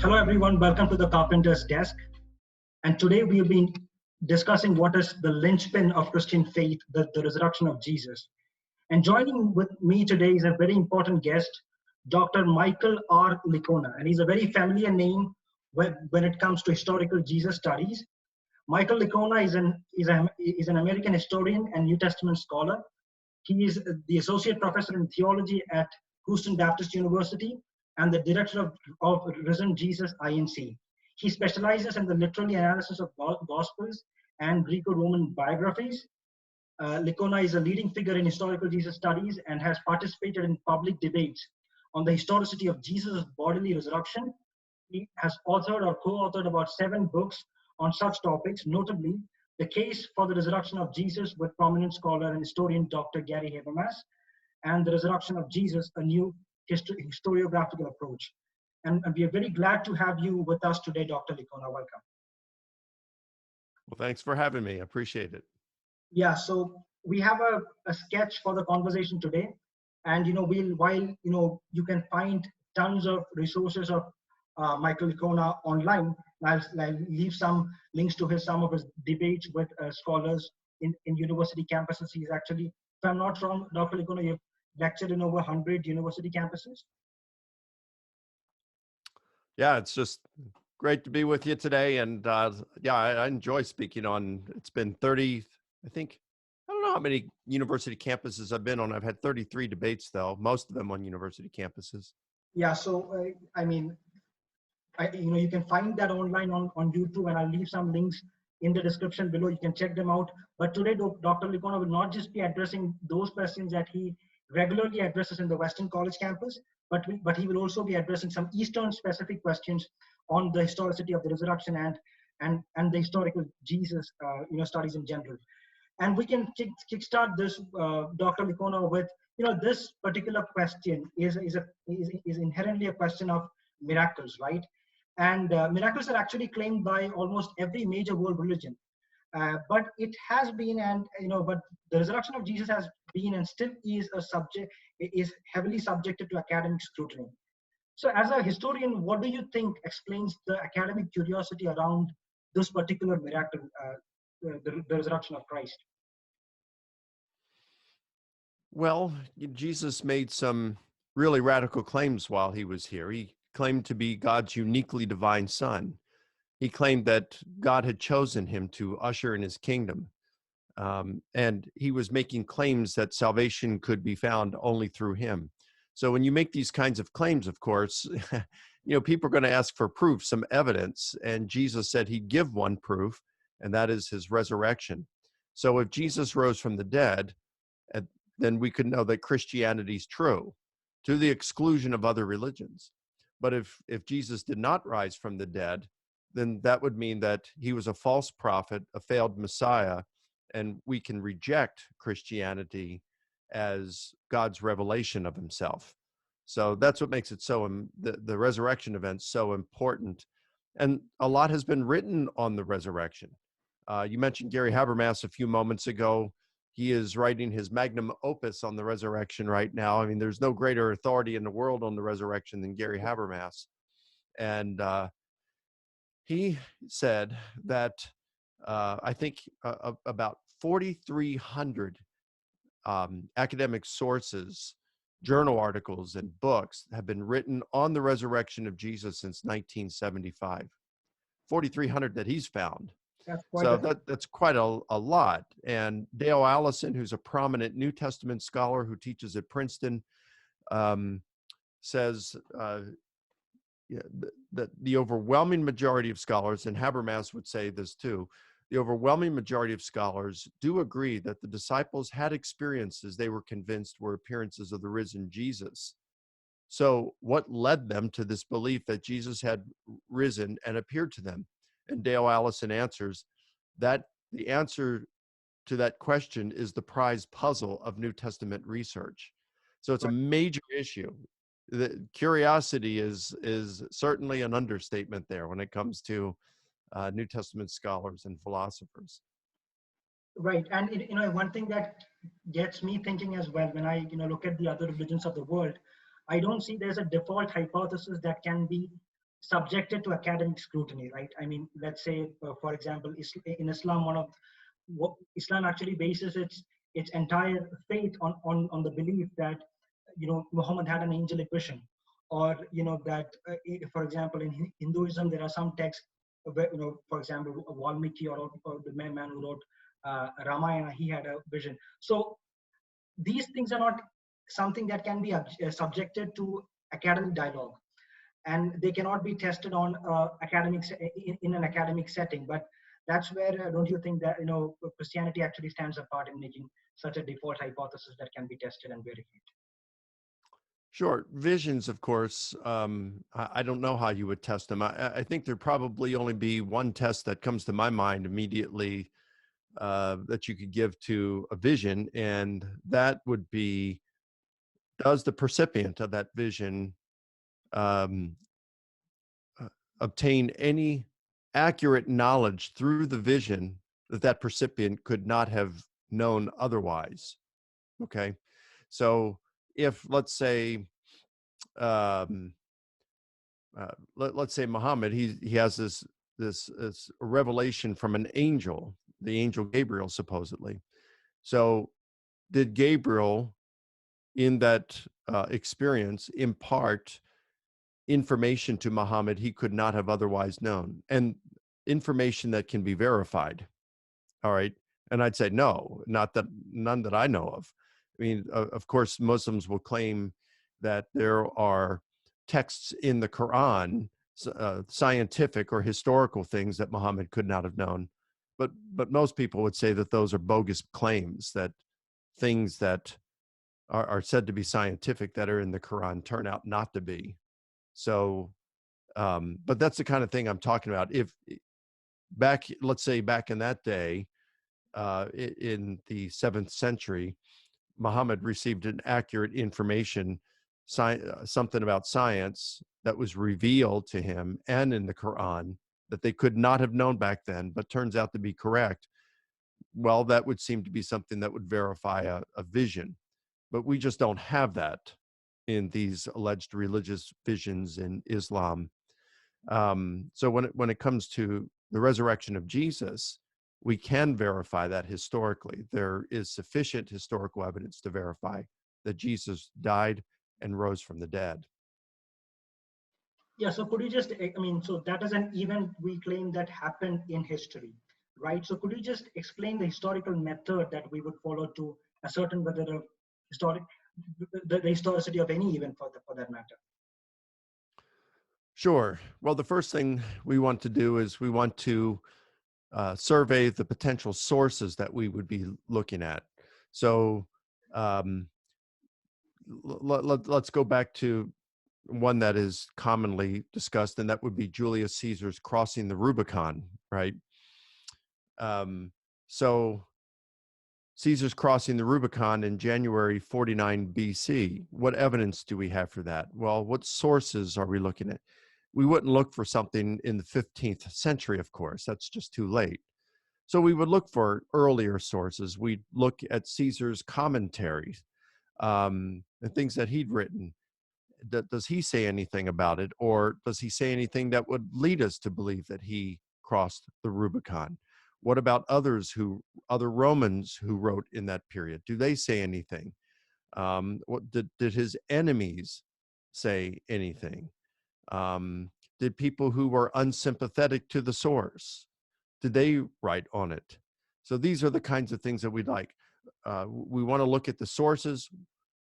Hello, everyone. Welcome to the Carpenter's Desk. And today we'll be discussing what is the linchpin of Christian faith, the resurrection of Jesus. And joining with me today is a very important guest, Dr. Michael R. Licona. And he's a very familiar name when it comes to historical Jesus studies. Michael Licona is an American historian and New Testament scholar. He is the associate professor in theology at Houston Baptist University and the director of Risen Jesus INC. He specializes in the literary analysis of Gospels and Greco-Roman biographies. Licona is a leading figure in historical Jesus studies and has participated in public debates on the historicity of Jesus' bodily resurrection. He has authored or co-authored about 7 books on such topics, notably The Case for the Resurrection of Jesus with prominent scholar and historian Dr. Gary Habermas, and The Resurrection of Jesus, a New Historiographical Approach. And we are very glad to have you with us today, Dr. Licona. Welcome. Well, thanks for having me. I appreciate it. Yeah, so we have a sketch for the conversation today. And, while you can find tons of resources of Michael Licona online, I'll leave some links to some of his debates with scholars in university campuses. He's actually, if I'm not wrong, Dr. Licona, you've lectured in over 100 university campuses. Yeah, it's just great to be with you today. And I enjoy speaking on, it's been 30, I don't know how many university campuses I've been on. I've had 33 debates though, most of them on university campuses. Yeah, so you can find that online on YouTube, and I'll leave some links in the description below. You can check them out. But today, Dr. Licona will not just be addressing those questions that he regularly addresses in the Western College campus, but he will also be addressing some Eastern specific questions on the historicity of the resurrection and the historical Jesus studies in general. And we can kickstart this, Dr. Licona, with this particular question is inherently a question of miracles, right? And miracles are actually claimed by almost every major world religion. But it has been, but the resurrection of Jesus has been and still is heavily subjected to academic scrutiny. So as a historian, what do you think explains the academic curiosity around this particular miracle, the resurrection of Christ? Well, Jesus made some really radical claims while he was here. He claimed to be God's uniquely divine son. He claimed that God had chosen him to usher in his kingdom. And he was making claims that salvation could be found only through him. So when you make these kinds of claims, of course, people are going to ask for proof, some evidence. And Jesus said he'd give one proof, and that is his resurrection. So if Jesus rose from the dead, then we could know that Christianity is true, to the exclusion of other religions. But if Jesus did not rise from the dead, then that would mean that he was a false prophet, a failed Messiah, and we can reject Christianity as God's revelation of himself. So that's what makes it the resurrection event so important. And a lot has been written on the resurrection. You mentioned Gary Habermas a few moments ago. He is writing his magnum opus on the resurrection right now. I mean, there's no greater authority in the world on the resurrection than Gary Habermas. And he said that I think about 4,300 academic sources, journal articles, and books have been written on the resurrection of Jesus since 1975. 4,300 that he's found. That's quite a lot. And Dale Allison, who's a prominent New Testament scholar who teaches at Princeton, says that the overwhelming majority of scholars, and Habermas would say this too, the overwhelming majority of scholars do agree that the disciples had experiences they were convinced were appearances of the risen Jesus. So what led them to this belief that Jesus had risen and appeared to them? And Dale Allison answers that the answer to that question is the prize puzzle of New Testament research. So it's a major issue. The curiosity is certainly an understatement there when it comes to New Testament scholars and philosophers. Right, and one thing that gets me thinking as well when I look at the other religions of the world, I don't see there's a default hypothesis that can be subjected to academic scrutiny, right? I mean, let's say, for example, in Islam, what Islam actually bases its entire faith on the belief that Muhammad had an angelic vision, or that for example in Hinduism there are some texts where, for example Valmiki, or the man who wrote Ramayana, he had a vision. So these things are not something that can be subjected to academic dialogue, and they cannot be tested on academics in an academic setting. But that's where don't you think that Christianity actually stands apart in making such a default hypothesis that can be tested and verified? Sure. Visions, of course, I don't know how you would test them. I think there'd probably only be one test that comes to my mind immediately that you could give to a vision, and that would be, does the percipient of that vision um, obtain any accurate knowledge through the vision that that percipient could not have known otherwise? Okay. So if, let's say, um, let's say Muhammad, he has this revelation from an angel, the angel Gabriel, supposedly. So did Gabriel, in that experience, impart information to Muhammad he could not have otherwise known, and information that can be verified? All right. And I'd say no, none that I know of. I mean, of course, Muslims will claim that there are texts in the Quran, scientific or historical things that Muhammad could not have known. But most people would say that those are bogus claims, that things that are said to be scientific that are in the Quran turn out not to be. So, but that's the kind of thing I'm talking about. If let's say back in that day, in the 7th century, Muhammad received an accurate information, something about science that was revealed to him and in the Quran that they could not have known back then, but turns out to be correct. Well, that would seem to be something that would verify a vision. But we just don't have that in these alleged religious visions in Islam. So when it comes to the resurrection of Jesus, we can verify that historically. There is sufficient historical evidence to verify that Jesus died and rose from the dead. Yeah, so could you just, I mean, so that is an event we claim that happened in history, right? So could you just explain the historical method that we would follow to ascertain whether the historicity of any event for that matter? Sure. Well, the first thing we want to do is we want to survey the potential sources that we would be looking at. So um, let's go back to one that is commonly discussed, and that would be Julius Caesar's crossing the Rubicon, right? So Caesar's crossing the Rubicon in January 49 BC. What evidence do we have for that? Well, what sources are we looking at? We wouldn't look for something in the 15th century, of course. That's just too late. So we would look for earlier sources. We'd look at Caesar's commentaries, and things that he'd written. Does he say anything about it, or does he say anything that would lead us to believe that he crossed the Rubicon? What about other Romans who wrote in that period? Do they say anything? What did his enemies say anything? Did people who were unsympathetic to the source, did they write on it? So these are the kinds of things that we'd like. We want to look at the sources.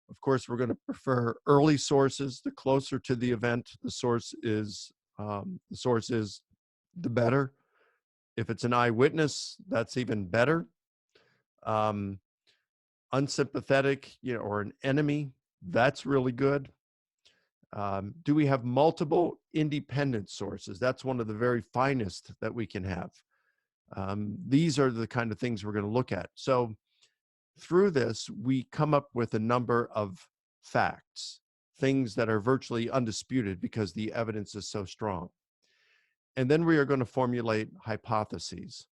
Of course, we're going to prefer early sources. The closer to the event the source is, the better. If it's an eyewitness, that's even better. Unsympathetic, or an enemy, that's really good. Do we have multiple independent sources? That's one of the very finest that we can have. These are the kind of things we're going to look at. So through this, we come up with a number of facts, things that are virtually undisputed because the evidence is so strong. And then we are going to formulate hypotheses.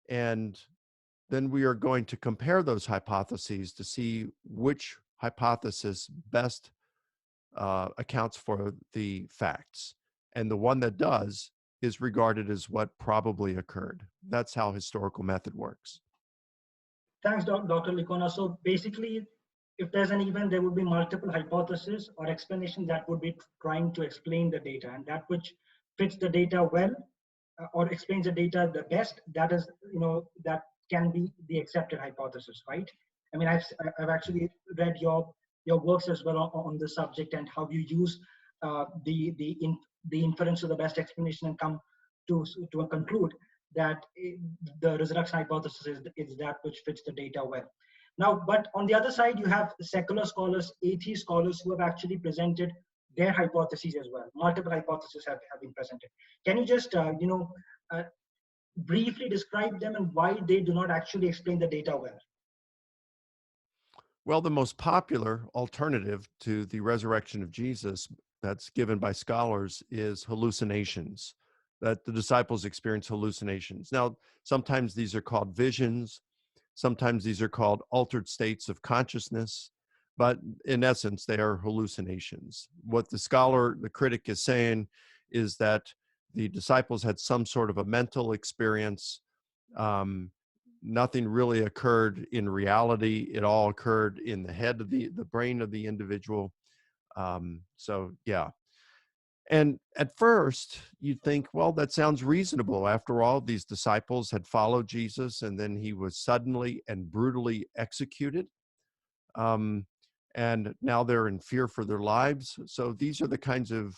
And then we are going to compare those hypotheses to see which hypothesis best accounts for the facts. and the one that does is regarded as what probably occurred. That's how historical method works. Thanks, Dr. Licona. So basically, if there's an event, there would be multiple hypotheses or explanations that would be trying to explain the data, and that which fits the data well or explains the data the best, that is, that can be the accepted hypothesis, right? I mean, I've actually read your works as well on the subject and how you use the inference to the best explanation and come to a conclude that the resurrection hypothesis is that which fits the data well. Now, but on the other side, you have secular scholars, atheist scholars who have actually presented their hypotheses as well. Multiple hypotheses have been presented. Can you just, briefly describe them and why they do not actually explain the data well? Well, the most popular alternative to the resurrection of Jesus that's given by scholars is hallucinations, that the disciples experience hallucinations. Now, sometimes these are called visions, sometimes these are called altered states of consciousness, but in essence, they are hallucinations. What the scholar, the critic is saying is that the disciples had some sort of a mental experience. Nothing really occurred in reality. It all occurred in the head of the brain of the individual. So yeah. And at first you'd think, well, that sounds reasonable. After all, these disciples had followed Jesus and then he was suddenly and brutally executed. And now they're in fear for their lives. So these are the kinds of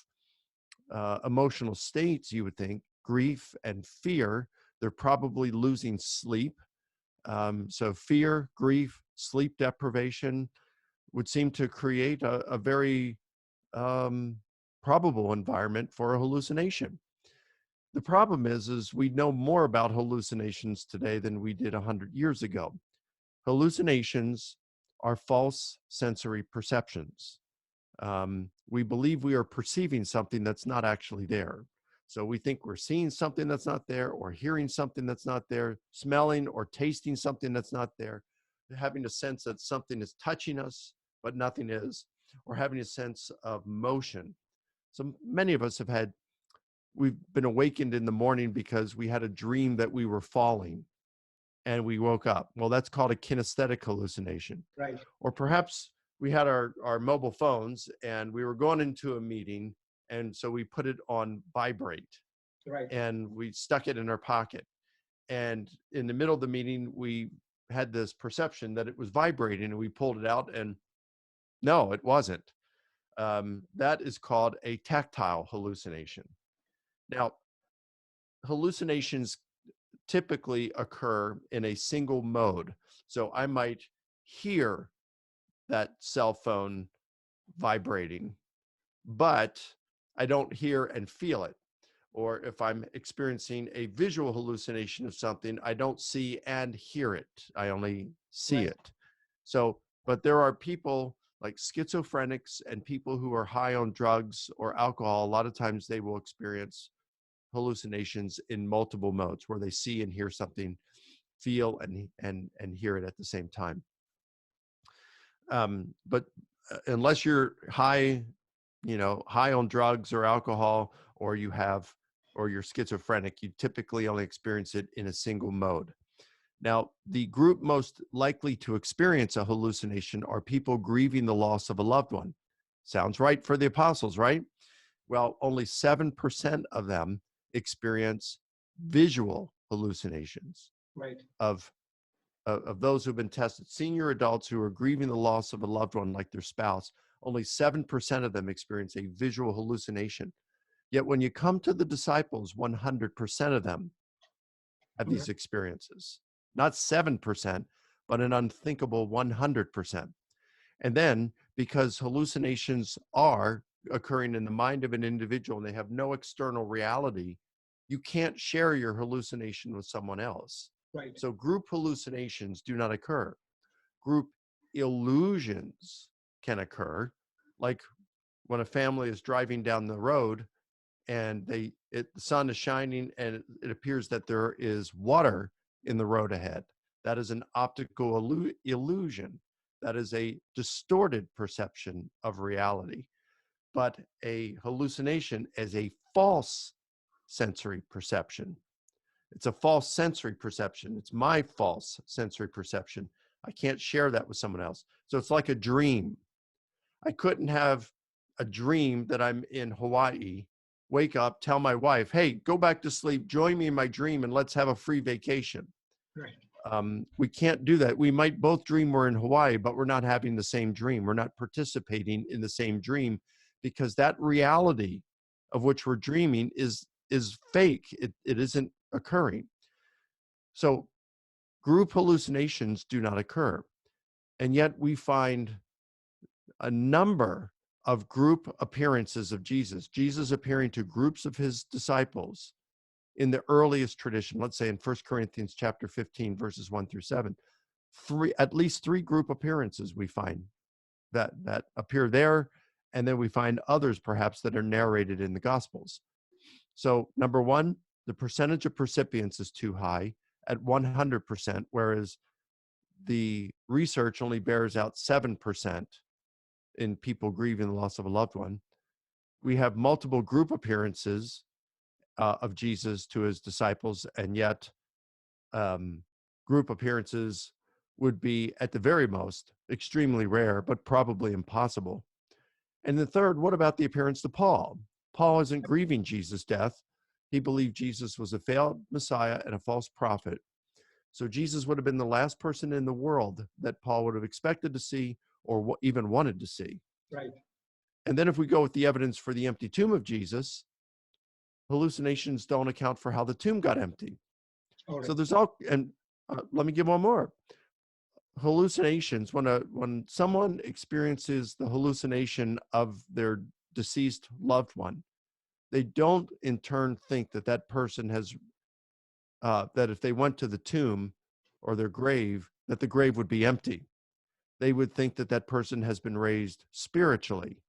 emotional states you would think, grief and fear. They're probably losing sleep. So fear, grief, sleep deprivation would seem to create a very probable environment for a hallucination. The problem is we know more about hallucinations today than we did 100 years ago. Hallucinations are false sensory perceptions. We believe we are perceiving something that's not actually there. So we think we're seeing something that's not there, or hearing something that's not there, smelling or tasting something that's not there, having a sense that something is touching us, but nothing is, or having a sense of motion. So many of us we've been awakened in the morning because we had a dream that we were falling and we woke up. Well, that's called a kinesthetic hallucination. Right. Or perhaps we had our mobile phones and we were going into a meeting, and so we put it on vibrate. Right. And we stuck it in our pocket. And in the middle of the meeting, we had this perception that it was vibrating, and we pulled it out, and no, it wasn't. That is called a tactile hallucination. Now, hallucinations typically occur in a single mode. So I might hear that cell phone vibrating, but I don't hear and feel it. Or if I'm experiencing a visual hallucination of something, I don't see and hear it. I only see it. So, but there are people like schizophrenics and people who are high on drugs or alcohol. A lot of times they will experience hallucinations in multiple modes where they see and hear something, feel and hear it at the same time. But unless you're high on drugs or alcohol, or you're schizophrenic, you typically only experience it in a single mode. Now, the group most likely to experience a hallucination are people grieving the loss of a loved one. Sounds right for the apostles, right? Well, only 7% of them experience visual hallucinations. Right. Of those who've been tested, senior adults who are grieving the loss of a loved one, like their spouse, only 7% of them experience a visual hallucination. Yet when you come to the disciples, 100% of them have these experiences. Not 7%, but an unthinkable 100%. And then, because hallucinations are occurring in the mind of an individual and they have no external reality, you can't share your hallucination with someone else. Right. So group hallucinations do not occur. Group illusions can occur, like when a family is driving down the road and the sun is shining and it appears that there is water in the road ahead. That is an optical illusion. That is a distorted perception of reality. but a hallucination as a false sensory perception. It's a false sensory perception. It's my false sensory perception. I can't share that with someone else. So it's like a dream. I couldn't have a dream that I'm in Hawaii, wake up, tell my wife, hey, go back to sleep, join me in my dream, and let's have a free vacation. Right. We can't do that. We might both dream we're in Hawaii, but we're not having the same dream. We're not participating in the same dream because that reality of which we're dreaming is fake. It isn't occurring. So group hallucinations do not occur. And yet we find a number of group appearances of Jesus appearing to groups of his disciples in the earliest tradition. Let's say in 1 Corinthians chapter 15, verses 1 through 7, at least three group appearances we find that appear there. And then we find others perhaps that are narrated in the Gospels. So number one, the percentage of percipients is too high at 100%, whereas the research only bears out 7% in people grieving the loss of a loved one. We have multiple group appearances of Jesus to his disciples, and yet group appearances would be, at the very most, extremely rare, but probably impossible. And the third, what about the appearance to Paul? Paul isn't grieving Jesus' death. He believed Jesus was a failed Messiah and a false prophet. So Jesus would have been the last person in the world that Paul would have expected to see or even wanted to see. Right. And then if we go with the evidence for the empty tomb of Jesus, hallucinations don't account for how the tomb got empty. All right. So there's let me give one more. Hallucinations, when someone experiences the hallucination of their deceased loved one, they don't in turn think that that person has, that if they went to the tomb or their grave, that the grave would be empty. They would think that that person has been raised spiritually.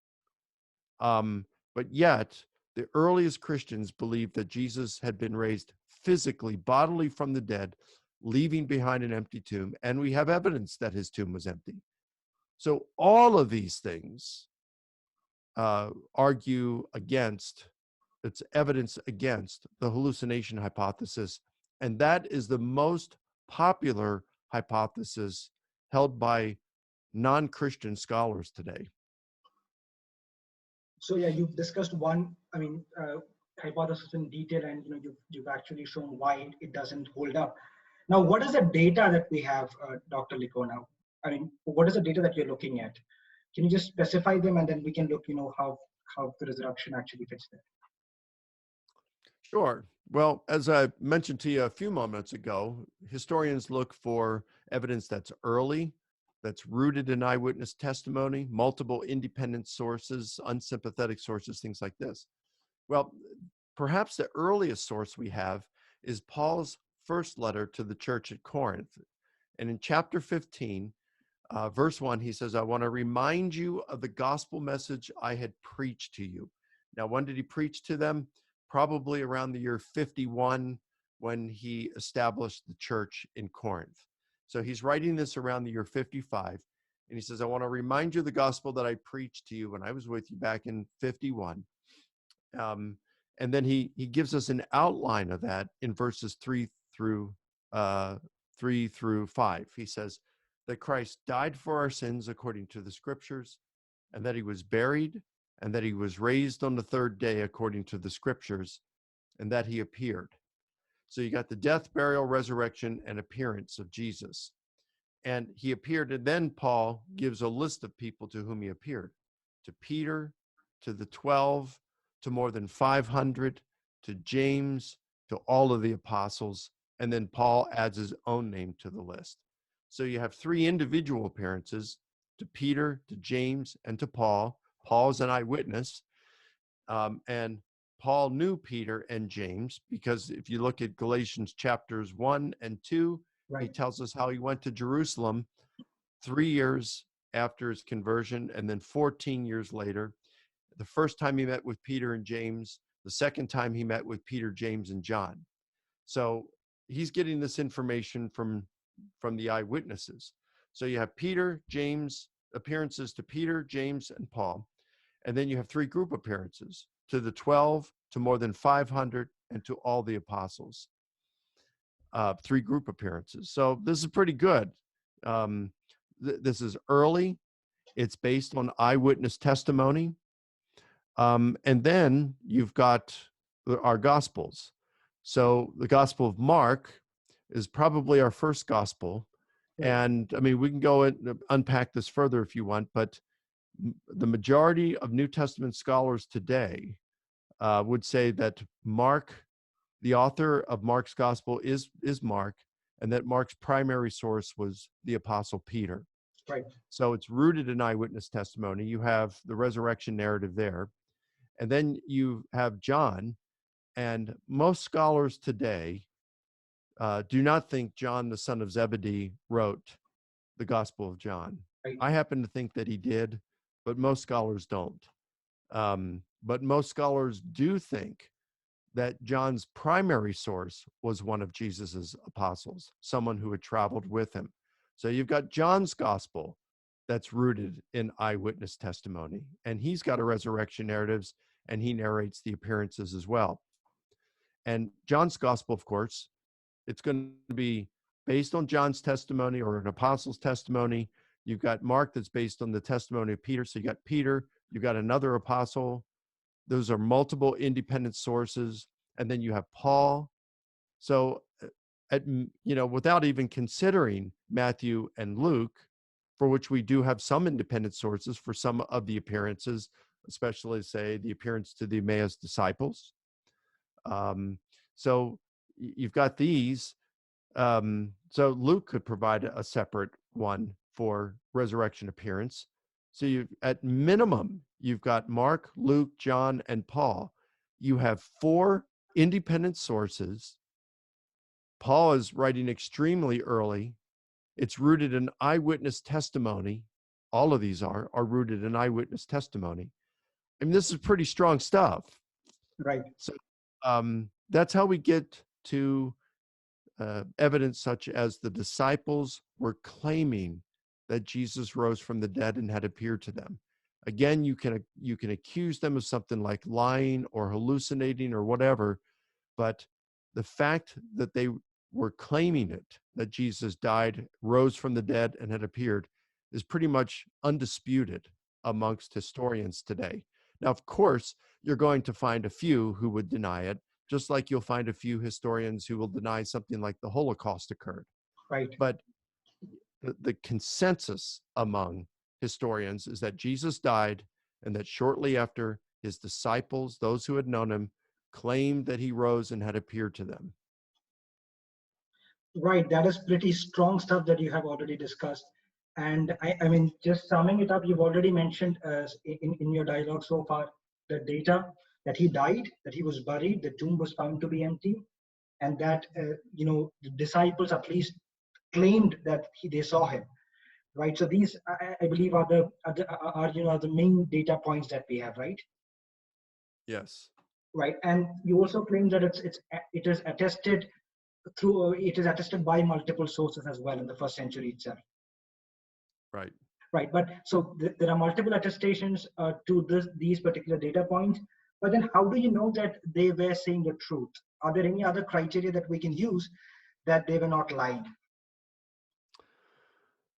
But yet, the earliest Christians believed that Jesus had been raised physically, bodily from the dead, leaving behind an empty tomb. And we have evidence that his tomb was empty. So all of these things argue against, it's evidence against the hallucination hypothesis. And that is the most popular hypothesis held by non-Christian scholars today. So yeah, you've discussed one, hypothesis in detail, and you've actually shown why it doesn't hold up. Now, what is the data that we have, Dr. Licona? I mean, what is the data that you're looking at? Can you just specify them, and then we can look, how the resurrection actually fits there? Sure. Well, as I mentioned to you a few moments ago, historians look for evidence that's early, that's rooted in eyewitness testimony, multiple independent sources, unsympathetic sources, things like this. Well, perhaps the earliest source we have is Paul's first letter to the church at Corinth. And in chapter 15, verse 1, he says, I want to remind you of the gospel message I had preached to you. Now, when did he preach to them? Probably around the year 51, when he established the church in Corinth. So he's writing this around the year 55. And he says, I want to remind you of the gospel that I preached to you when I was with you back in 51. And then he gives us an outline of that in verses 3 through 5. He says that Christ died for our sins according to the scriptures, and that he was buried, and that he was raised on the third day according to the scriptures, and that he appeared. So you got the death, burial, resurrection, and appearance of Jesus. And he appeared, and then Paul gives a list of people to whom he appeared. To Peter, to the 12, to more than 500, to James, to all of the apostles, and then Paul adds his own name to the list. So you have three individual appearances, to Peter, to James, and to Paul. Paul's an eyewitness, and Paul knew Peter and James, because if you look at Galatians chapters 1 and 2, right, he tells us how he went to Jerusalem 3 years after his conversion, and then 14 years later. The first time he met with Peter and James, the second time he met with Peter, James, and John. So he's getting this information from the eyewitnesses. So you have Peter, James, appearances to Peter, James, and Paul. And then you have 3 group appearances, to the 12, to more than 500, and to all the apostles. 3 group appearances. So this is pretty good. This is early. It's based on eyewitness testimony. And then you've got our Gospels. So the Gospel of Mark is probably our first Gospel. And I mean, we can go and unpack this further if you want, but the majority of New Testament scholars today would say that Mark, the author of Mark's Gospel, is Mark, and that Mark's primary source was the Apostle Peter. Right. So it's rooted in eyewitness testimony. You have the resurrection narrative there. And then you have John, and most scholars today do not think John, the son of Zebedee, wrote the Gospel of John. Right. I happen to think that he did, but most scholars don't. But most scholars do think that John's primary source was one of Jesus's apostles, someone who had traveled with him. So you've got John's Gospel that's rooted in eyewitness testimony, and he's got a resurrection narratives, and he narrates the appearances as well. And John's Gospel, of course, it's going to be based on John's testimony or an apostle's testimony. You've got Mark that's based on the testimony of Peter. So you got Peter, you got another apostle. Those are multiple independent sources. And then you have Paul. So, without even considering Matthew and Luke, for which we do have some independent sources for some of the appearances, especially, say, the appearance to the Emmaus disciples. So you've got these. So Luke could provide a separate one for resurrection appearance. So at minimum, you've got Mark, Luke, John, and Paul. You have 4 independent sources. Paul is writing extremely early. It's rooted in eyewitness testimony. All of these are rooted in eyewitness testimony. I mean, this is pretty strong stuff. Right. So that's how we get to evidence such as the disciples were claiming that Jesus rose from the dead and had appeared to them. Again, you can accuse them of something like lying or hallucinating or whatever, but the fact that they were claiming it, that Jesus died, rose from the dead, and had appeared, is pretty much undisputed amongst historians today. Now, of course, you're going to find a few who would deny it, just like you'll find a few historians who will deny something like the Holocaust occurred. Right. But the consensus among historians is that Jesus died, and that shortly after, his disciples, those who had known him, claimed that he rose and had appeared to them. Right. That is pretty strong stuff that you have already discussed. And I mean, just summing it up, you've already mentioned in your dialogue so far the data that he died, that he was buried, the tomb was found to be empty, and that the disciples at least claimed that they saw him. Right. So these, I believe, are the main data points that we have. Right. Yes. Right. And you also claim that it is attested by multiple sources as well in the first century itself. Right. Right. But so there are multiple attestations to these particular data points. But then how do you know that they were saying the truth? Are there any other criteria that we can use that they were not lying?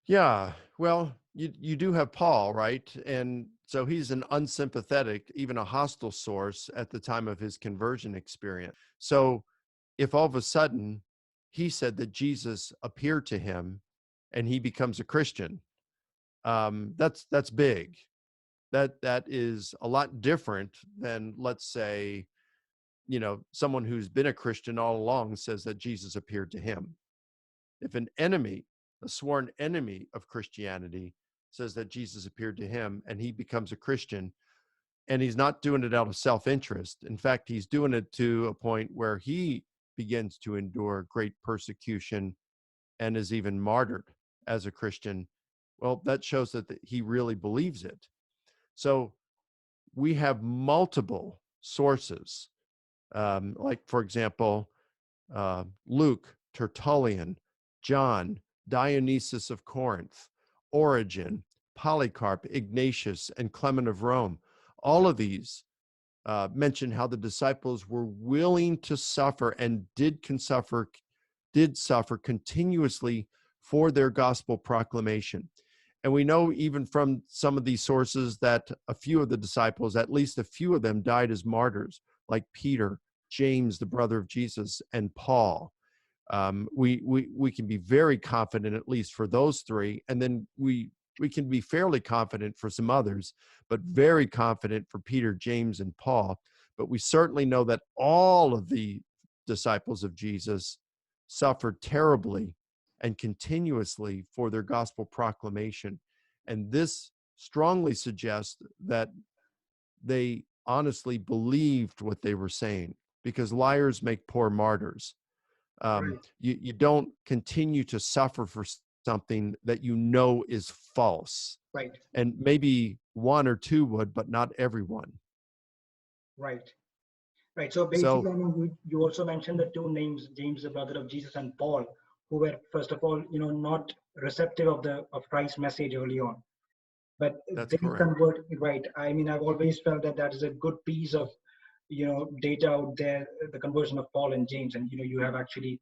Yeah. Well, you do have Paul, right? And so he's an unsympathetic, even a hostile source at the time of his conversion experience. So if all of a sudden he said that Jesus appeared to him and he becomes a Christian, that's big. That is a lot different than, let's say, someone who's been a Christian all along says that Jesus appeared to him. If an enemy, a sworn enemy of Christianity, says that Jesus appeared to him and he becomes a Christian, and he's not doing it out of self-interest. In fact, he's doing it to a point where he begins to endure great persecution and is even martyred as a Christian. Well, that shows that he really believes it. So we have multiple sources, like, for example, Luke, Tertullian, John, Dionysius of Corinth, Origen, Polycarp, Ignatius, and Clement of Rome. all of these mention how the disciples were willing to suffer and did suffer continuously for their gospel proclamation. And we know even from some of these sources that a few of the disciples, at least a few of them, died as martyrs, like Peter, James, the brother of Jesus, and Paul. We can be very confident, at least for those three, and then we can be fairly confident for some others, but very confident for Peter, James, and Paul. But we certainly know that all of the disciples of Jesus suffered terribly and continuously for their gospel proclamation. And this strongly suggests that they honestly believed what they were saying, because liars make poor martyrs. Right. You don't continue to suffer for something that you know is false. Right. And maybe one or two would, but not everyone. Right. Right. So basically, So I mean, you also mentioned the two names, James, the brother of Jesus, and Paul, who were first of all, not receptive of Christ's message early on, but that's they correct. convert. Right. I mean, I've always felt that that is a good piece of data out there, the conversion of Paul and James, and you have actually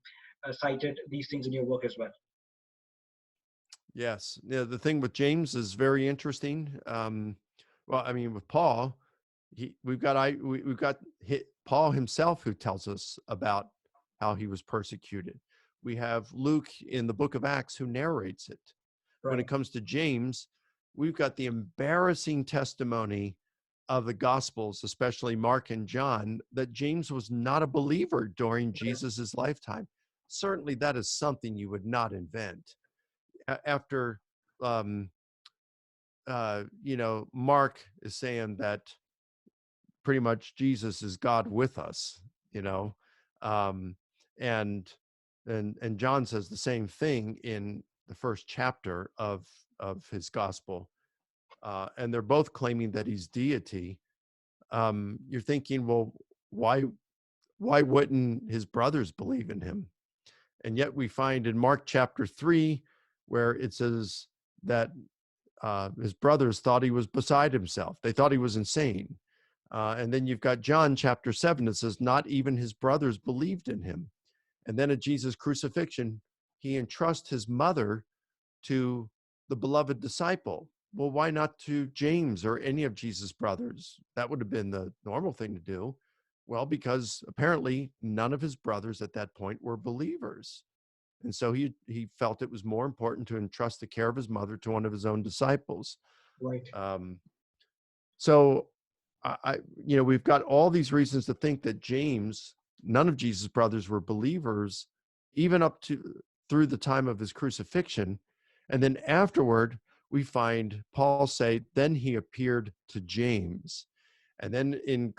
cited these things in your work as well. Yes. Yeah, the thing with James is very interesting. Well, I mean, with Paul, we've got Paul himself who tells us about how he was persecuted. We have Luke in the book of Acts who narrates it. When Right. it comes to James, we've got the embarrassing testimony of the Gospels, especially Mark and John, that James was not a believer during Jesus's lifetime. Certainly, that is something you would not invent. After, Mark is saying that pretty much Jesus is God with us, um, and John says the same thing in the first chapter of his gospel, and they're both claiming that he's deity. You're thinking, well, why wouldn't his brothers believe in him? And yet we find in Mark chapter 3 where it says that his brothers thought he was beside himself. They thought he was insane. And then you've got John chapter 7 that says not even his brothers believed in him. And then at Jesus' crucifixion, he entrusts his mother to the beloved disciple. Well, why not to James or any of Jesus' brothers? That would have been the normal thing to do. Well, because apparently none of his brothers at that point were believers. And so he felt it was more important to entrust the care of his mother to one of his own disciples. Right. So we've got all these reasons to think that James, none of Jesus' brothers were believers, even up to through the time of his crucifixion. And then afterward, we find Paul say, then he appeared to James. And then in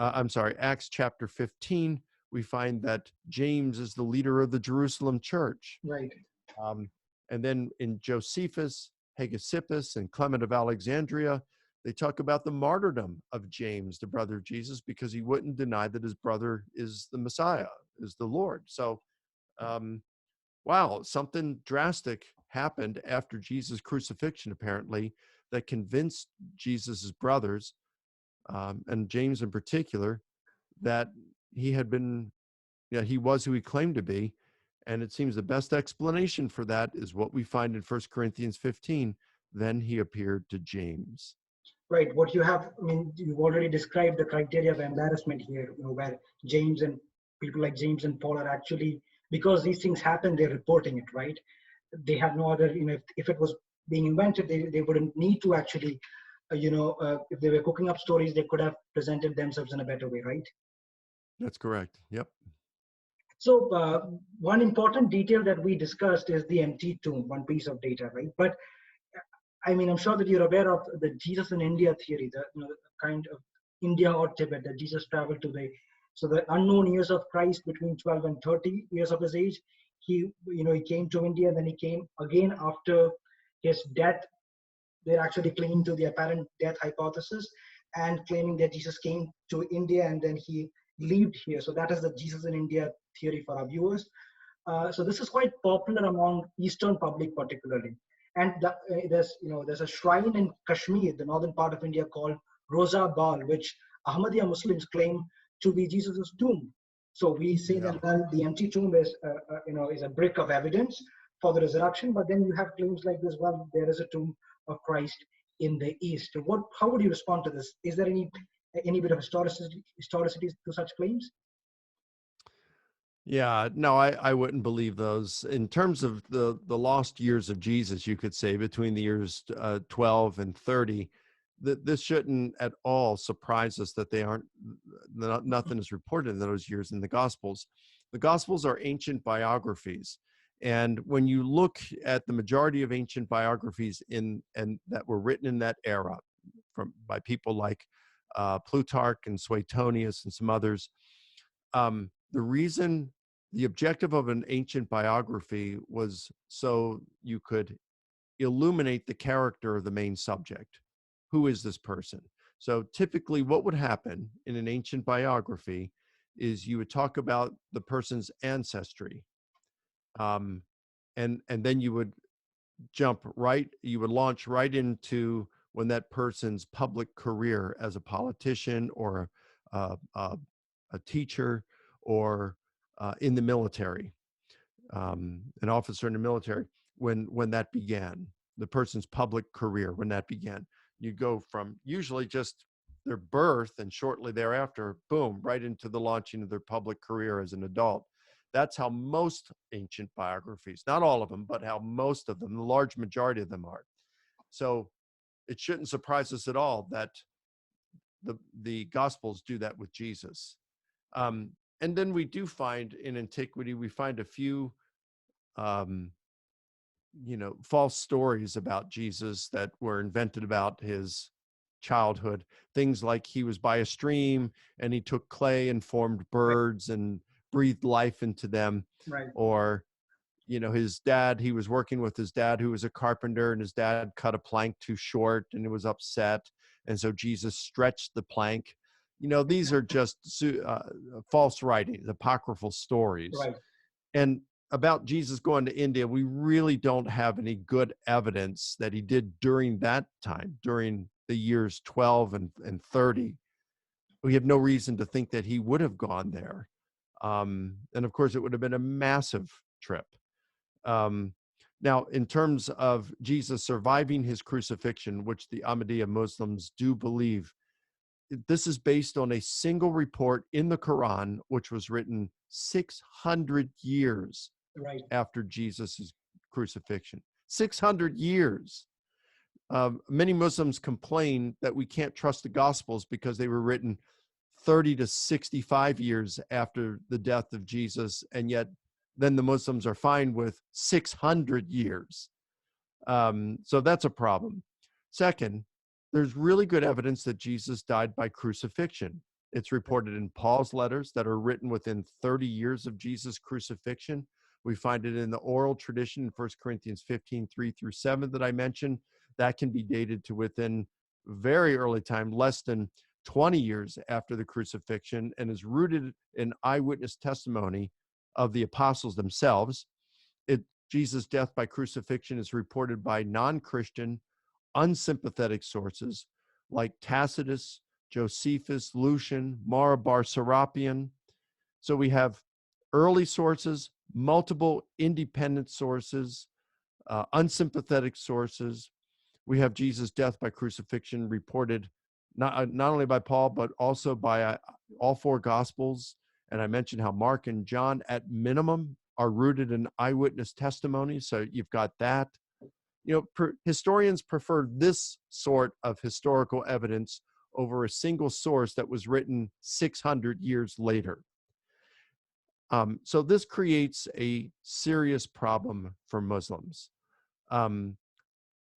Acts chapter 15, we find that James is the leader of the Jerusalem church. Right. And then in Josephus, Hegesippus, and Clement of Alexandria, they talk about the martyrdom of James, the brother of Jesus, because he wouldn't deny that his brother is the Messiah, is the Lord. So, wow, something drastic happened after Jesus' crucifixion, apparently, that convinced Jesus's brothers, and James in particular, that he was who he claimed to be. And it seems the best explanation for that is what we find in 1 Corinthians 15. Then he appeared to James. Right. What you have, I mean, you've already described the criteria of embarrassment here, where James and people like James and Paul are actually, because these things happen, they're reporting it, right? They have no other, if it was being invented, they wouldn't need to actually, if they were cooking up stories, they could have presented themselves in a better way, right? That's correct. Yep. So one important detail that we discussed is the empty tomb, one piece of data, right? But I mean, I'm sure that you're aware of the Jesus in India theory, the kind of India or Tibet, that Jesus traveled to the unknown years of Christ between 12 and 30 years of his age. He came to India, and then he came again after his death. They're actually clinging to the apparent death hypothesis and claiming that Jesus came to India and then he lived here. So that is the Jesus in India theory for our viewers. So this is quite popular among Eastern public particularly. And there's a shrine in Kashmir, the northern part of India, called Rosa Bal, which Ahmadiyya Muslims claim to be Jesus's tomb. So we say Yeah. that, well, the empty tomb is a brick of evidence for the resurrection. But then you have claims like this: well, there is a tomb of Christ in the east. How would you respond to this? Is there any bit of historicity to such claims? Yeah, no, I wouldn't believe those. In terms of the lost years of Jesus, you could say between the years 12 and 30, that this shouldn't at all surprise us that they aren't, nothing is reported in those years in the Gospels. The Gospels are ancient biographies. And when you look at the majority of ancient biographies and that were written in that era by people like Plutarch and Suetonius and some others, the objective of an ancient biography was so you could illuminate the character of the main subject. Who is this person? So typically what would happen in an ancient biography is you would talk about the person's ancestry. And then you would launch right into when that person's public career as a politician or a teacher or in the military, an officer in the military, when that began, the person's public career, when that began. You go from usually just their birth and shortly thereafter, boom, right into the launching of their public career as an adult. That's how most ancient biographies, not all of them, but how most of them, the large majority of them are. So it shouldn't surprise us at all that the Gospels do that with Jesus. And then we do find in antiquity, we find a few, false stories about Jesus that were invented about his childhood. Things like he was by a stream and he took clay and formed birds and breathed life into them. Right. Or, his dad, he was working with his dad who was a carpenter, and his dad cut a plank too short and it was upset. And so Jesus stretched the plank. These are just false writings, apocryphal stories. Right. And about Jesus going to India, we really don't have any good evidence that he did during that time, during the years 12 and 30. We have no reason to think that he would have gone there. And of course, it would have been a massive trip. Now, in terms of Jesus surviving his crucifixion, which the Ahmadiyya Muslims do believe, this is based on a single report in the Quran, which was written 600 years Right. after Jesus' crucifixion. 600 years. Many Muslims complain that we can't trust the Gospels because they were written 30 to 65 years after the death of Jesus, and yet then the Muslims are fine with 600 years. So that's a problem. Second, there's really good evidence that Jesus died by crucifixion. It's reported in Paul's letters that are written within 30 years of Jesus' crucifixion. We find it in the oral tradition in 1 Corinthians 15, 3-7 that I mentioned. That can be dated to within very early time, less than 20 years after the crucifixion, and is rooted in eyewitness testimony of the apostles themselves. Jesus' death by crucifixion is reported by non-Christian, unsympathetic sources like Tacitus, Josephus, Lucian, Mara bar Serapion. So we have early sources, multiple independent sources, unsympathetic sources. We have Jesus' death by crucifixion reported not only by Paul, but also by all four Gospels. And I mentioned how Mark and John, at minimum, are rooted in eyewitness testimony. So you've got that. Historians prefer this sort of historical evidence over a single source that was written 600 years later. So this creates a serious problem for Muslims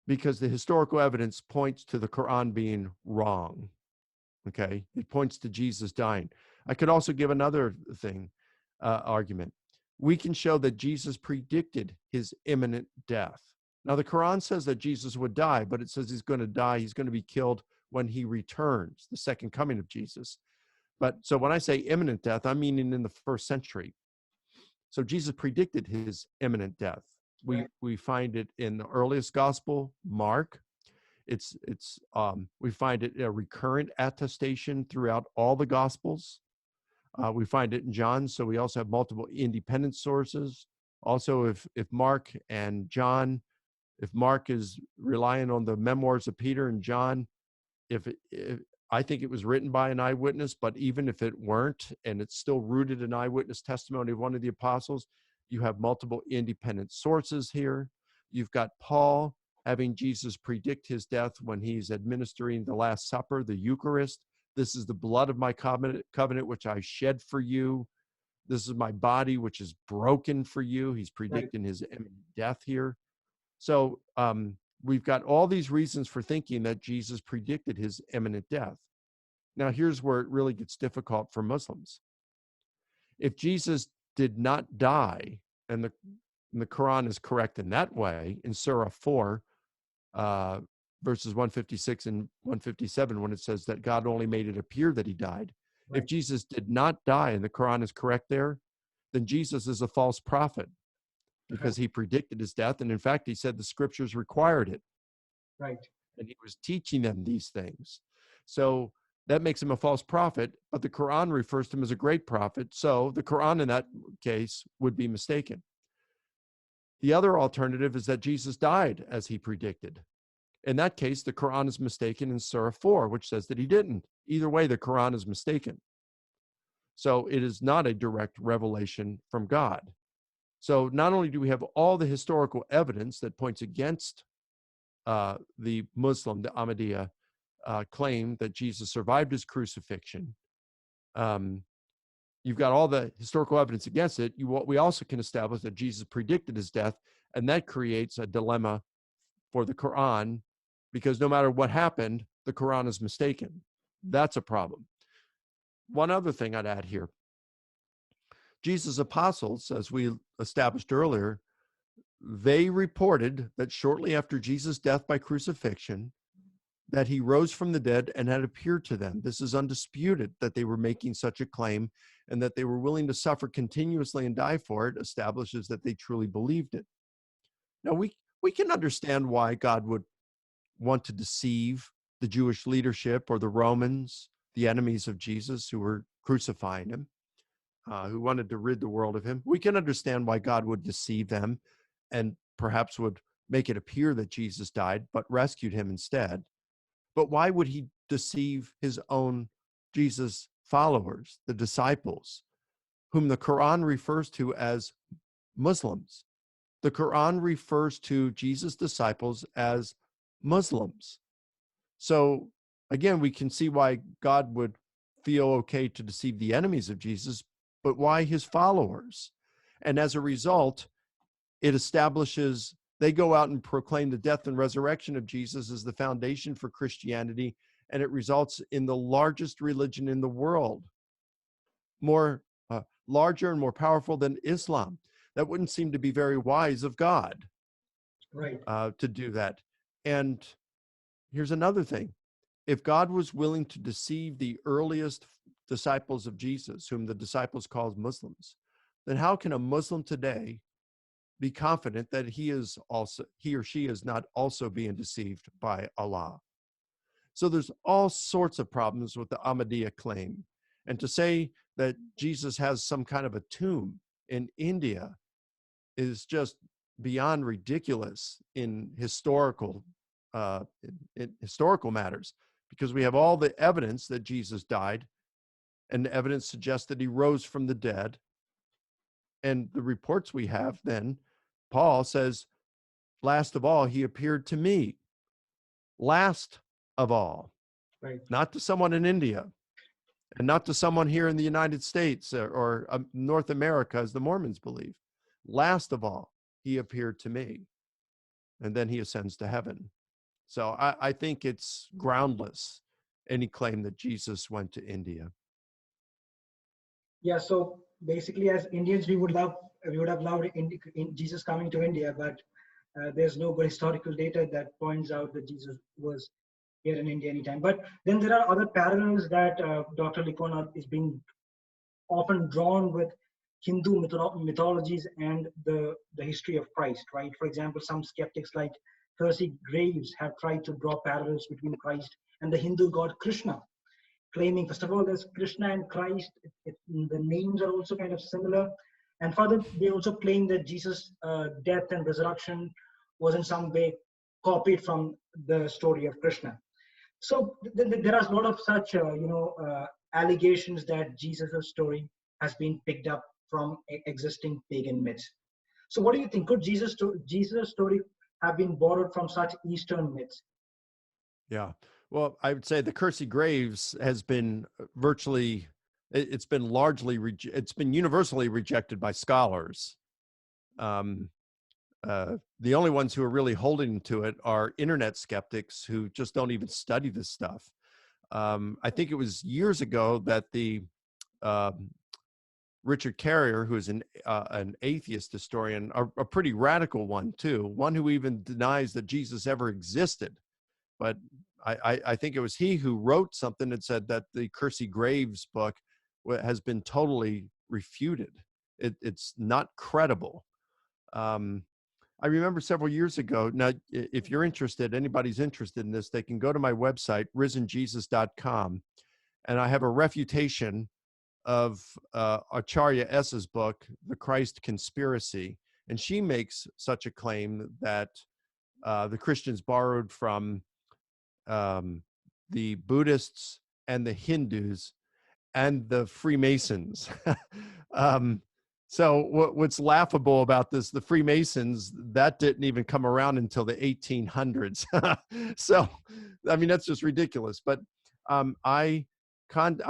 because the historical evidence points to the Quran being wrong. Okay, it points to Jesus dying. I could also give another argument. We can show that Jesus predicted his imminent death. Now, the Quran says that Jesus would die, but it says he's going to die. He's going to be killed when he returns, the second coming of Jesus. But so when I say imminent death, I'm meaning in the first century. So Jesus predicted his imminent death. We find it in the earliest gospel, Mark. We find it a recurrent attestation throughout all the gospels. We find it in John, so we also have multiple independent sources. Also, if Mark and John, if Mark is relying on the memoirs of Peter and John, if I think it was written by an eyewitness, but even if it weren't, and it's still rooted in eyewitness testimony of one of the apostles, you have multiple independent sources here. You've got Paul having Jesus predict his death when he's administering the Last Supper, the Eucharist. This is the blood of my covenant, which I shed for you. This is my body, which is broken for you. He's predicting his imminent death here. So we've got all these reasons for thinking that Jesus predicted his imminent death. Now, here's where it really gets difficult for Muslims. If Jesus did not die, and the Quran is correct in that way, in Surah 4, verses 156 and 157, when it says that God only made it appear that he died. Right. If Jesus did not die, and the Quran is correct there, then Jesus is a false prophet, because he predicted his death. And in fact, he said the scriptures required it. Right. And he was teaching them these things. So that makes him a false prophet, but the Quran refers to him as a great prophet. So the Quran in that case would be mistaken. The other alternative is that Jesus died as he predicted. In that case, the Quran is mistaken in Surah 4, which says that he didn't. Either way, the Quran is mistaken. So it is not a direct revelation from God. So not only do we have all the historical evidence that points against the Muslim, the Ahmadiyya, claim that Jesus survived his crucifixion, you've got all the historical evidence against it. We also can establish that Jesus predicted his death, and that creates a dilemma for the Quran, because no matter what happened, the Quran is mistaken. That's a problem. One other thing I'd add here. Jesus' apostles, as we established earlier, they reported that shortly after Jesus' death by crucifixion, that he rose from the dead and had appeared to them. This is undisputed that they were making such a claim, and that they were willing to suffer continuously and die for it establishes that they truly believed it. Now, we can understand why God would want to deceive the Jewish leadership or the Romans, the enemies of Jesus who were crucifying him, who wanted to rid the world of him. We can understand why God would deceive them and perhaps would make it appear that Jesus died, but rescued him instead. But why would he deceive his own Jesus followers, the disciples, whom the Quran refers to as Muslims? The Quran refers to Jesus' disciples as Muslims. So again, we can see why God would feel okay to deceive the enemies of Jesus, but why his followers? And as a result, it establishes, they go out and proclaim the death and resurrection of Jesus as the foundation for Christianity, and it results in the largest religion in the world, larger and more powerful than Islam. That wouldn't seem to be very wise of God, right, to do that. And here's another thing. If God was willing to deceive the earliest disciples of Jesus, whom the disciples called Muslims, then how can a Muslim today be confident that he or she is not also being deceived by Allah? So there's all sorts of problems with the Ahmadiyya claim. And to say that Jesus has some kind of a tomb in India is just beyond ridiculous in historical matters, because we have all the evidence that Jesus died, and the evidence suggests that he rose from the dead. And the reports we have, then Paul says, last of all, he appeared to me. Last of all, right, not to someone in India, and not to someone here in the United States or North America, as the Mormons believe. Last of all, he appeared to me. And then he ascends to heaven. So I think it's groundless, any claim that Jesus went to India. Yeah, so basically, as Indians, we would have loved Jesus coming to India, but there's no good historical data that points out that Jesus was here in India anytime. But then there are other parallels that Dr. Licona is being often drawn with Hindu mythologies and the history of Christ, right? For example, some skeptics like Percy Graves have tried to draw parallels between Christ and the Hindu god Krishna, claiming, first of all, there's Krishna and Christ. The names are also kind of similar. And further, they also claim that Jesus' death and resurrection was in some way copied from the story of Krishna. So there are a lot of such, allegations that Jesus' story has been picked up from existing pagan myths. So what do you think? Could Jesus' story have been borrowed from such Eastern myths? Yeah. Well, I would say the Percy Graves has been virtually, it's been largely, it's been universally rejected by scholars. The only ones who are really holding to it are internet skeptics who just don't even study this stuff. I think it was years ago that the Richard Carrier, who is an atheist historian, a pretty radical one too, one who even denies that Jesus ever existed. But I think it was he who wrote something that said that the Percy Graves book has been totally refuted. It's not credible. I remember several years ago. Now, if you're interested, anybody's interested in this, they can go to my website, risenjesus.com, and I have a refutation of Acharya S's book, The Christ Conspiracy. And she makes such a claim that the Christians borrowed from the Buddhists and the Hindus and the Freemasons. So what's laughable about this, the Freemasons, that didn't even come around until the 1800s. So, I mean, that's just ridiculous. But I contacted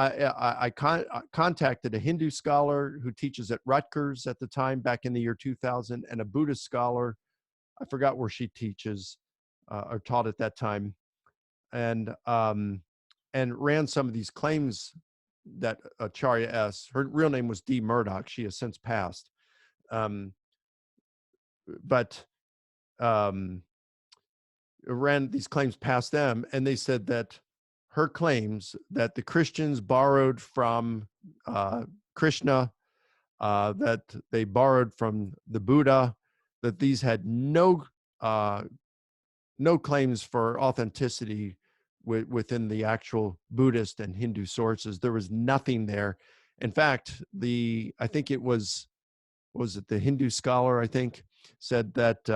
a Hindu scholar who teaches at Rutgers at the time, back in the year 2000, and a Buddhist scholar. I forgot where she teaches or taught at that time, and ran some of these claims that Acharya S., her real name was D. Murdoch. She has since passed. But ran these claims past them, and they said that her claims that the Christians borrowed from Krishna, that they borrowed from the Buddha, that these had no claims for authenticity within the actual Buddhist and Hindu sources. There was nothing there. In fact, I think it was it the Hindu scholar, I think, said that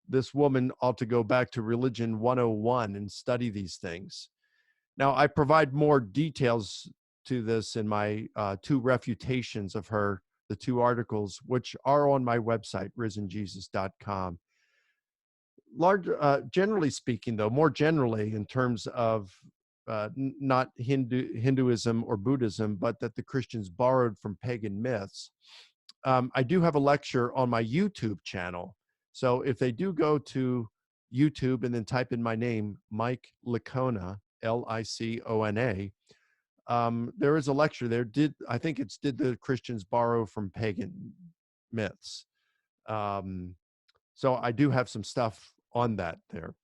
this woman ought to go back to Religion 101 and study these things. Now, I provide more details to this in my two refutations of her, the two articles, which are on my website, risenjesus.com. Generally speaking, though, more generally in terms of not Hinduism or Buddhism, but that the Christians borrowed from pagan myths, I do have a lecture on my YouTube channel. So if they do go to YouTube and then type in my name, Mike Licona, Licona, there is a lecture there. I think it's Did the Christians Borrow from Pagan Myths? So I do have some stuff on that there.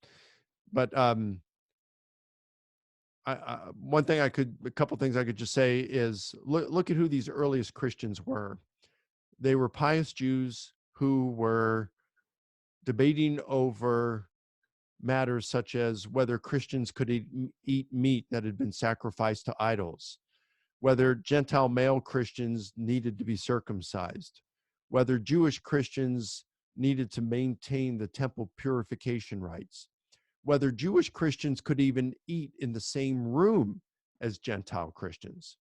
But a couple things I could just say is look at who these earliest Christians were. They were pious Jews who were debating over matters such as whether Christians could eat meat that had been sacrificed to idols, whether Gentile male Christians needed to be circumcised, whether Jewish Christians needed to maintain the temple purification rites, whether Jewish Christians could even eat in the same room as Gentile Christians.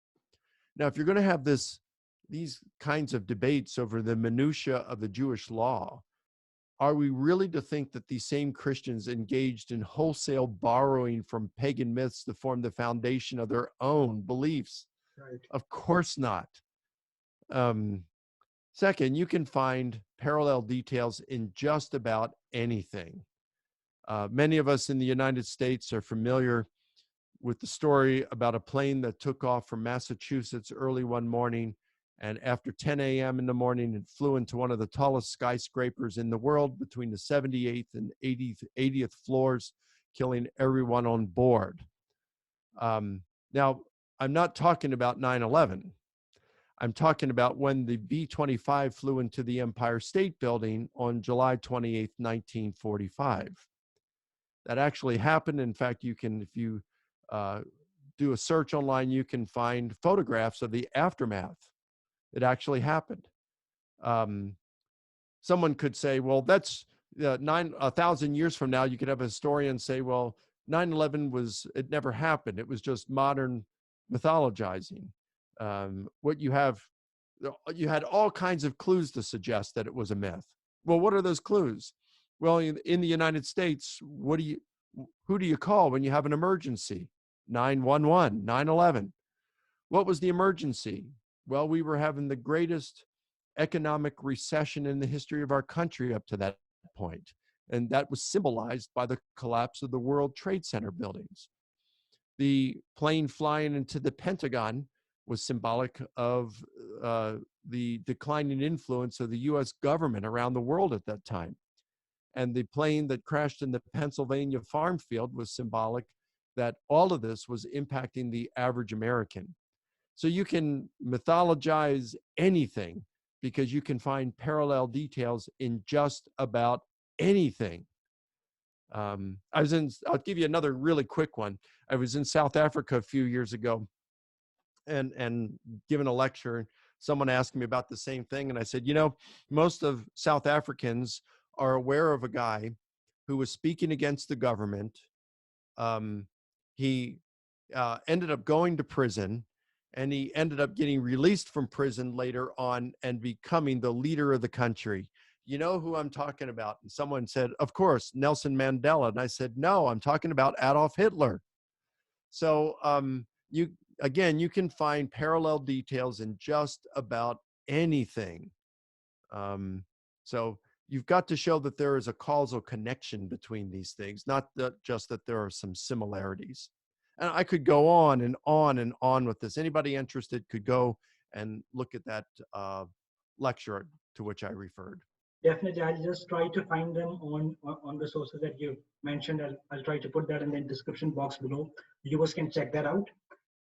Now, if you're going to have these kinds of debates over the minutiae of the Jewish law, are we really to think that these same Christians engaged in wholesale borrowing from pagan myths to form the foundation of their own beliefs? Right. Of course not. Second, you can find parallel details in just about anything. Many of us in the United States are familiar with the story about a plane that took off from Massachusetts early one morning, and after 10 a.m. in the morning, it flew into one of the tallest skyscrapers in the world between the 78th and 80th floors, killing everyone on board. Now, I'm not talking about 9/11. I'm talking about when the B-25 flew into the Empire State Building on July 28th, 1945. That actually happened. In fact, you can, if you do a search online, you can find photographs of the aftermath. It actually happened. Someone could say, well, that's 1,000 years from now, you could have a historian say, well, 9/11 it never happened. It was just modern mythologizing. What you had all kinds of clues to suggest that it was a myth. Well, what are those clues? Well, in the United States, who do you call when you have an emergency? 911, 9/11. What was the emergency? Well, we were having the greatest economic recession in the history of our country up to that point. And that was symbolized by the collapse of the World Trade Center buildings. The plane flying into the Pentagon was symbolic of the declining influence of the US government around the world at that time. And the plane that crashed in the Pennsylvania farm field was symbolic that all of this was impacting the average American. So you can mythologize anything because you can find parallel details in just about anything. I'll give you another really quick one. I was in South Africa a few years ago and given a lecture. Someone asked me about the same thing. And I said, most of South Africans are aware of a guy who was speaking against the government. He ended up going to prison, and he ended up getting released from prison later on and becoming the leader of the country. You know who I'm talking about? And someone said, of course, Nelson Mandela. And I said, no, I'm talking about Adolf Hitler. So you can find parallel details in just about anything. So you've got to show that there is a causal connection between these things, not just that there are some similarities. And I could go on and on and on with this. Anybody interested could go and look at that lecture to which I referred. Definitely, I'll just try to find them on the sources that you mentioned. I'll try to put that in the description box below. Viewers can check that out.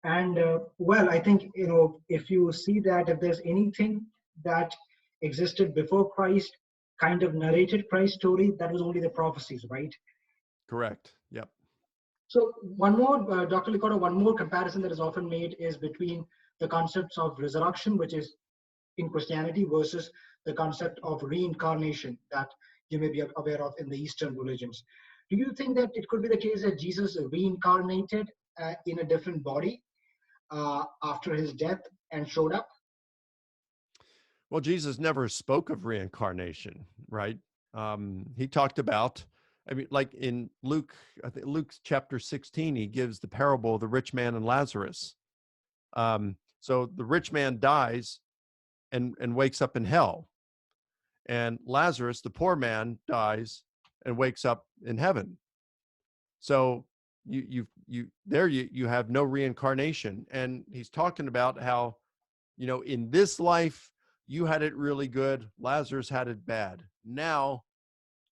And well, I think if you see that if there's anything that existed before Christ, kind of narrated Christ's story, that was only the prophecies, right? Correct. Yep. So one more, Dr. Licona, one more comparison that is often made is between the concepts of resurrection, which is in Christianity, versus the concept of reincarnation that you may be aware of in the Eastern religions. Do you think that it could be the case that Jesus reincarnated in a different body after his death and showed up? Well, Jesus never spoke of reincarnation, right? He talked about, like in Luke, I think Luke chapter 16, he gives the parable of the rich man and Lazarus. So the rich man dies and wakes up in hell. And Lazarus, the poor man, dies and wakes up in heaven. So you have no reincarnation. And he's talking about how, in this life, you had it really good. Lazarus had it bad. Now,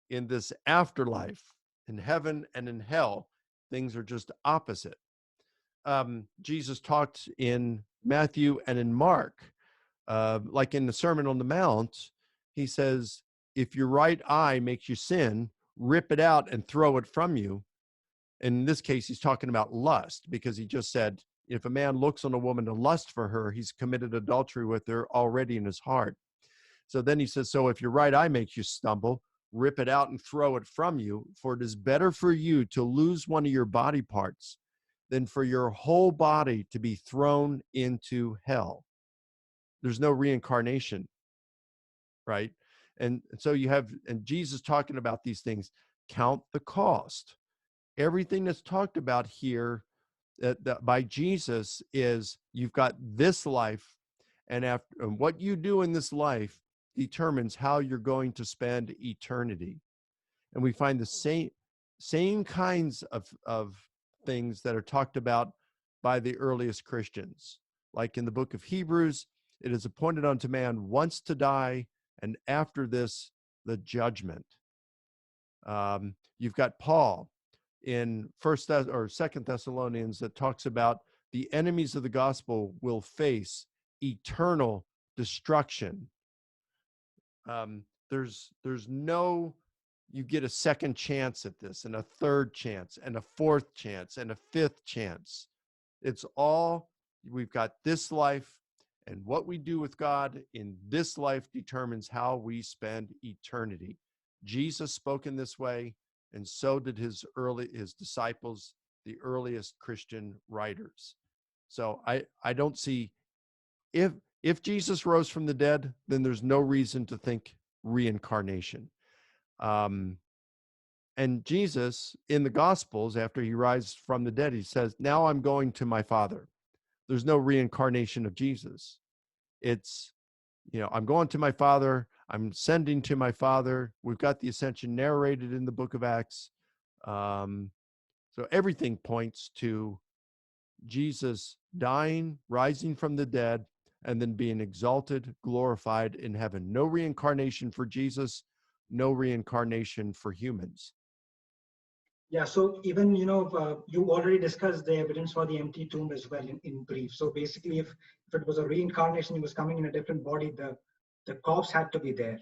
in this afterlife, in heaven and in hell, things are just opposite. Jesus talked in Matthew and in Mark, like in the Sermon on the Mount, he says, if your right eye makes you sin, rip it out and throw it from you. In this case, he's talking about lust, because he just said, if a man looks on a woman to lust for her, he's committed adultery with her already in his heart. So then he says, so if your right eye makes you stumble, rip it out and throw it from you, for it is better for you to lose one of your body parts than for your whole body to be thrown into hell. There's no reincarnation, right? And so and Jesus talking about these things, count the cost. Everything that's talked about here by Jesus is you've got this life, and what you do in this life determines how you're going to spend eternity. And we find the same kinds of things that are talked about by the earliest Christians. Like in the book of Hebrews, it is appointed unto man once to die, and after this, the judgment. You've got Paul in Second Thessalonians that talks about the enemies of the gospel will face eternal destruction. There's no, you get a second chance at this, and a third chance, and a fourth chance, and a fifth chance. It's all, we've got this life, and what we do with God in this life determines how we spend eternity. Jesus spoke in this way, and so did his disciples, the earliest Christian writers. So I don't see, if Jesus rose from the dead, then there's no reason to think reincarnation. And Jesus, in the Gospels, after he rises from the dead, he says, now I'm going to my Father. There's no reincarnation of Jesus. It's, I'm going to my Father. I'm sending to my Father. We've got the ascension narrated in the book of Acts. So everything points to Jesus dying, rising from the dead, and then being exalted, glorified in heaven. No reincarnation for Jesus, no reincarnation for humans. Yeah, so even, you already discussed the evidence for the empty tomb as well in brief. So basically, if it was a reincarnation, he was coming in a different body, the corpse had to be there.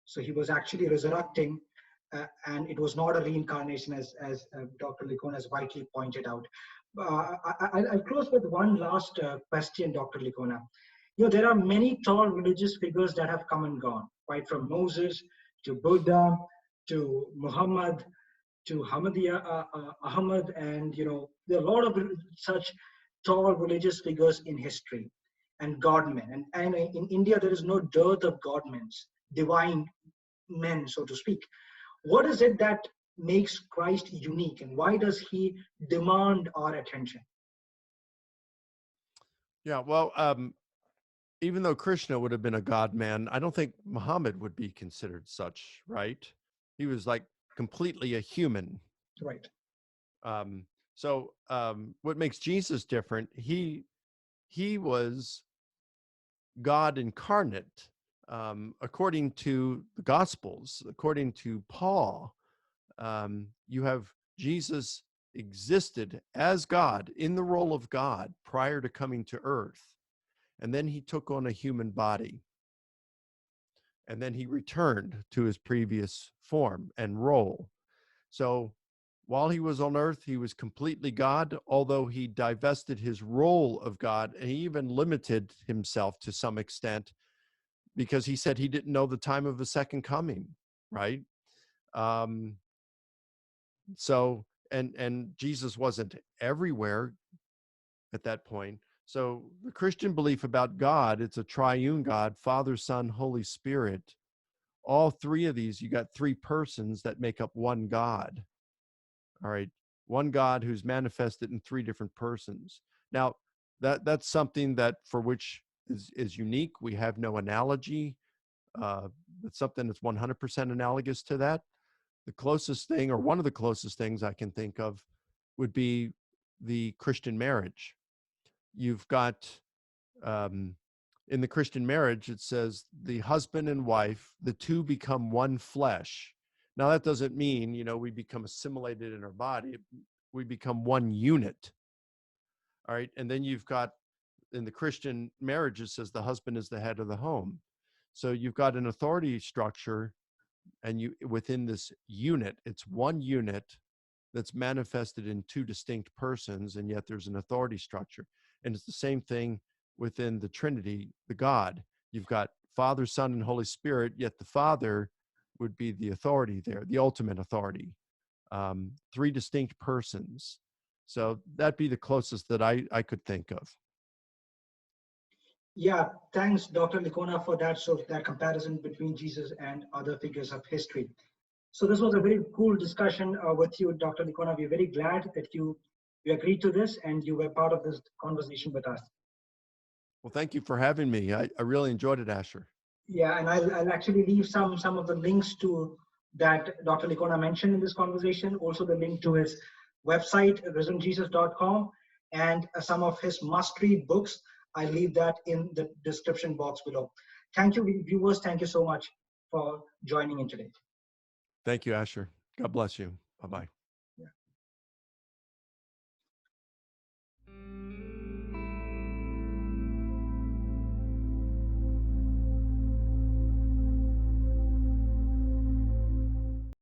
So he was actually resurrecting, and it was not a reincarnation, as Dr. Licona has rightly pointed out. I'll close with one last question, Dr. Licona. There are many tall religious figures that have come and gone, right from Moses to Buddha to Muhammad to Ahmad, and there are a lot of such tall religious figures in history, and godmen. And in India, there is no dearth of godmen, divine men, so to speak. What is it that makes Christ unique, and why does he demand our attention? Yeah, well, even though Krishna would have been a god man, I don't think Muhammad would be considered such, right? He was like completely a human. Right. So what makes Jesus different, he was God incarnate. According to the Gospels, according to Paul, you have Jesus existed as God in the role of God prior to coming to earth. And then he took on a human body. And then he returned to his previous form and role. So while he was on earth, he was completely God, although he divested his role of God, and he even limited himself to some extent because he said he didn't know the time of the second coming, right? So, and Jesus wasn't everywhere at that point. So the Christian belief about God, it's a triune God, Father, Son, Holy Spirit. All three of these, you got three persons that make up one God. All right. One God who's manifested in three different persons. Now, that's something that for which is unique. We have no analogy. It's something that's 100% analogous to that. The closest thing, or one of the closest things I can think of, would be the Christian marriage. You've got, in the Christian marriage, it says the husband and wife, the two become one flesh. Now, that doesn't mean, we become assimilated in our body. We become one unit. All right. And then you've got, in the Christian marriage, it says the husband is the head of the home. So you've got an authority structure, and within this unit, it's one unit that's manifested in two distinct persons, and yet there's an authority structure. And it's the same thing within the Trinity, the God. You've got Father, Son, and Holy Spirit, yet the Father would be the authority there, the ultimate authority. Three distinct persons. So that'd be the closest that I could think of. Yeah, thanks, Dr. Licona, for that. So that comparison between Jesus and other figures of history. So this was a very cool discussion with you, Dr. Licona. We're very glad that you agreed to this and you were part of this conversation with us. Well, thank you for having me. I really enjoyed it, Asher. Yeah, and I'll actually leave some of the links to that Dr. Licona mentioned in this conversation. Also the link to his website, risenjesus.com, and some of his must-read books. I'll leave that in the description box below. Thank you, viewers. Thank you so much for joining in today. Thank you, Asher. God bless you. Bye-bye.